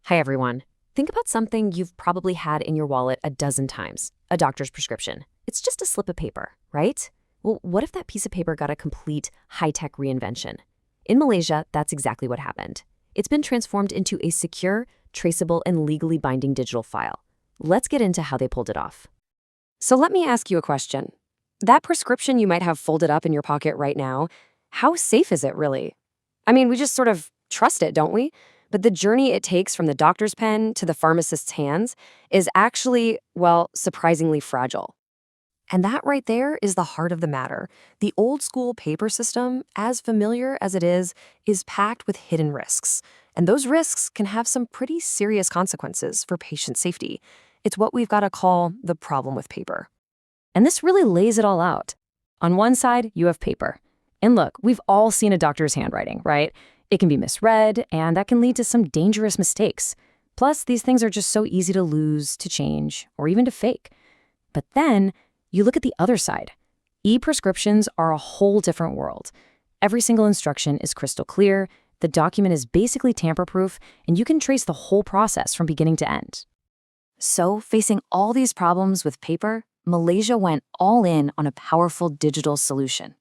Hi, everyone. Think about something you've probably had in your wallet a dozen times, a doctor's prescription. It's just a slip of paper, right? Well, what if that piece of paper got a complete high-tech reinvention? In Malaysia, that's exactly what happened. It's been transformed into a secure, traceable, and legally binding digital file. Let's get into how they pulled it off. So let me ask you a question. That prescription you might have folded up in your pocket right now, how safe is it really? I mean, we just sort of trust it, don't we? But the journey it takes from the doctor's pen to the pharmacist's hands is actually, well, surprisingly fragile. And that right there is the heart of the matter. The old school paper system, as familiar as it is packed with hidden risks. And those risks can have some pretty serious consequences for patient safety. It's what we've got to call the problem with paper. And this really lays it all out. On one side, you have paper. And look, we've all seen a doctor's handwriting, right? It can be misread, and that can lead to some dangerous mistakes. Plus, these things are just so easy to lose, to change, or even to fake. But then, you look at the other side. E-prescriptions are a whole different world. Every single instruction is crystal clear, the document is basically tamper-proof, and you can trace the whole process from beginning to end. So, facing all these problems with paper, Malaysia went all in on a powerful digital solution.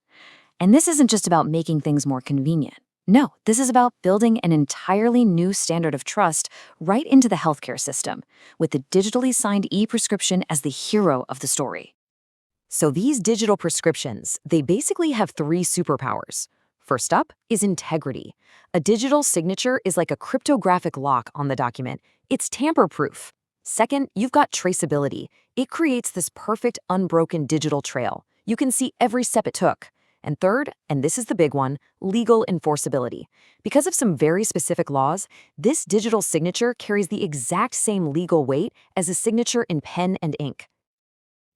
And this isn't just about making things more convenient. No, this is about building an entirely new standard of trust right into the healthcare system, with the digitally signed e-prescription as the hero of the story. So these digital prescriptions, they basically have three superpowers. First up is integrity. A digital signature is like a cryptographic lock on the document. It's tamper-proof. Second, you've got traceability. It creates this perfect, unbroken digital trail. You can see every step it took. And third, and this is the big one, legal enforceability. Because of some very specific laws, this digital signature carries the exact same legal weight as a signature in pen and ink.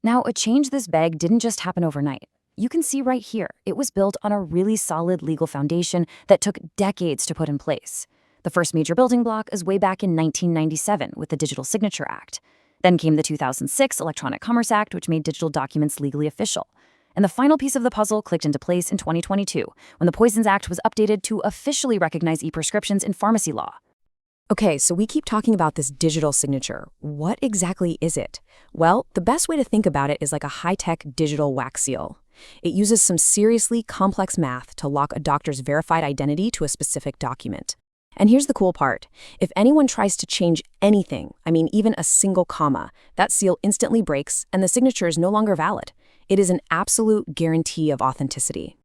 Now, a change this big didn't just happen overnight. You can see right here, it was built on a really solid legal foundation that took decades to put in place. The first major building block is way back in 1997 with the Digital Signature Act. Then came the 2006 Electronic Commerce Act, which made digital documents legally official. And the final piece of the puzzle clicked into place in 2022, when the Poisons Act was updated to officially recognize e-prescriptions in pharmacy law. Okay, so we keep talking about this digital signature. What exactly is it? Well, the best way to think about it is like a high-tech digital wax seal. It uses some seriously complex math to lock a doctor's verified identity to a specific document. And here's the cool part. If anyone tries to change anything, I mean even a single comma, that seal instantly breaks and the signature is no longer valid. It is an absolute guarantee of authenticity.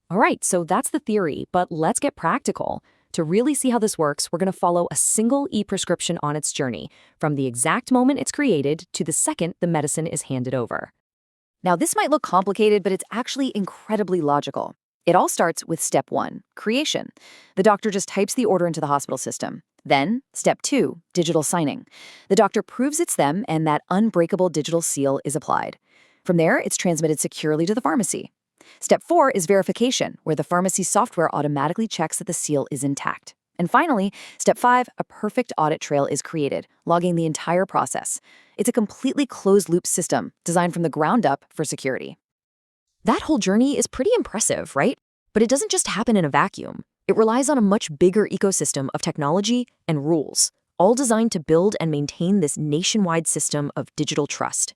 All right, so that's the theory, but let's get practical. To really see how this works, we're going to follow a single e-prescription on its journey, from the exact moment it's created to the second the medicine is handed over. Now, this might look complicated, but it's actually incredibly logical. It all starts with step 1, creation. The doctor just types the order into the hospital system. Then, step 2, digital signing. The doctor proves it's them, and that unbreakable digital seal is applied. From there, it's transmitted securely to the pharmacy. Step 4 is verification, where the pharmacy software automatically checks that the seal is intact. And finally, step 5, a perfect audit trail is created, logging the entire process. It's a completely closed-loop system designed from the ground up for security. That whole journey is pretty impressive, right? But it doesn't just happen in a vacuum. It relies on a much bigger ecosystem of technology and rules, all designed to build and maintain this nationwide system of digital trust.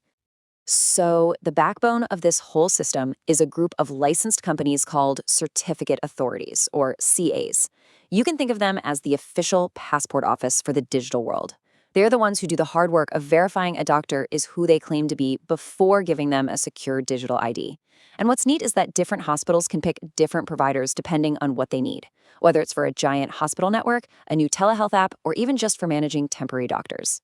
So the backbone of this whole system is a group of licensed companies called certificate authorities, or CAs. You can think of them as the official passport office for the digital world. They're the ones who do the hard work of verifying a doctor is who they claim to be before giving them a secure digital ID. And what's neat is that different hospitals can pick different providers depending on what they need, whether it's for a giant hospital network, a new telehealth app, or even just for managing temporary doctors.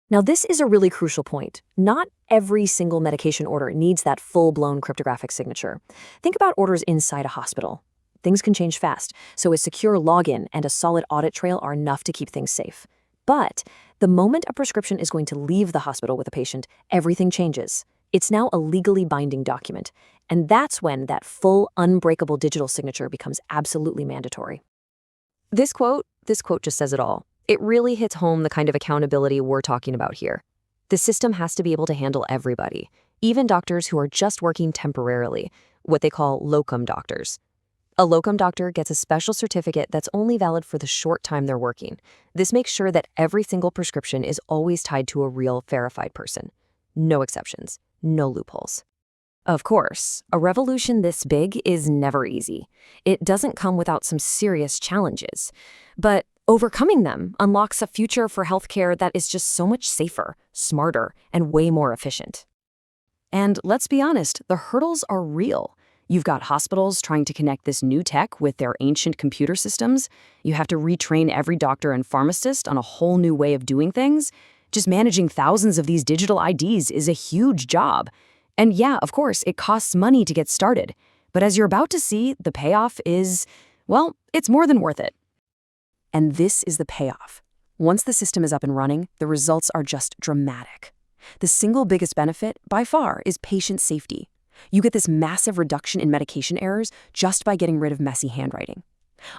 Now, this is a really crucial point. Not every single medication order needs that full-blown cryptographic signature. Think about orders inside a hospital. Things can change fast, so a secure login and a solid audit trail are enough to keep things safe. But the moment a prescription is going to leave the hospital with a patient, everything changes. It's now a legally binding document, and that's when that full, unbreakable digital signature becomes absolutely mandatory. This quote just says it all. It really hits home the kind of accountability we're talking about here. The system has to be able to handle everybody, even doctors who are just working temporarily, what they call locum doctors. A locum doctor gets a special certificate that's only valid for the short time they're working. This makes sure that every single prescription is always tied to a real, verified person. No exceptions, no loopholes. Of course, a revolution this big is never easy. It doesn't come without some serious challenges. But overcoming them unlocks a future for healthcare that is just so much safer, smarter, and way more efficient. And let's be honest, the hurdles are real. You've got hospitals trying to connect this new tech with their ancient computer systems. You have to retrain every doctor and pharmacist on a whole new way of doing things. Just managing thousands of these digital IDs is a huge job. And yeah, of course, it costs money to get started. But as you're about to see, the payoff is, well, it's more than worth it. And this is the payoff. Once the system is up and running, the results are just dramatic. The single biggest benefit, by far, is patient safety. You get this massive reduction in medication errors just by getting rid of messy handwriting.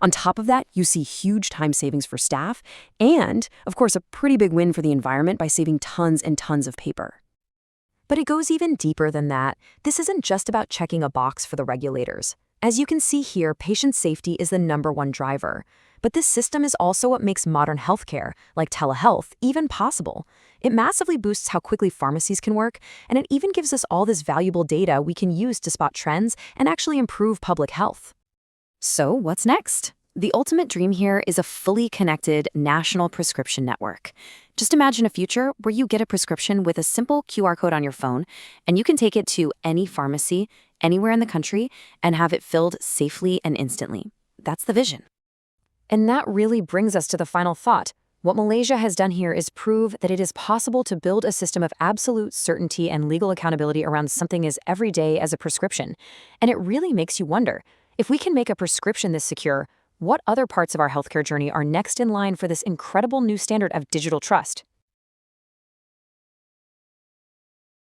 On top of that, you see huge time savings for staff and, of course, a pretty big win for the environment by saving tons and tons of paper. But it goes even deeper than that. This isn't just about checking a box for the regulators. As you can see here, patient safety is the #1 driver. But this system is also what makes modern healthcare, like telehealth, even possible. It massively boosts how quickly pharmacies can work, and it even gives us all this valuable data we can use to spot trends and actually improve public health. So what's next? The ultimate dream here is a fully connected national prescription network. Just imagine a future where you get a prescription with a simple QR code on your phone, and you can take it to any pharmacy, anywhere in the country, and have it filled safely and instantly. That's the vision. And that really brings us to the final thought. What Malaysia has done here is prove that it is possible to build a system of absolute certainty and legal accountability around something as everyday as a prescription. And it really makes you wonder, if we can make a prescription this secure, what other parts of our healthcare journey are next in line for this incredible new standard of digital trust?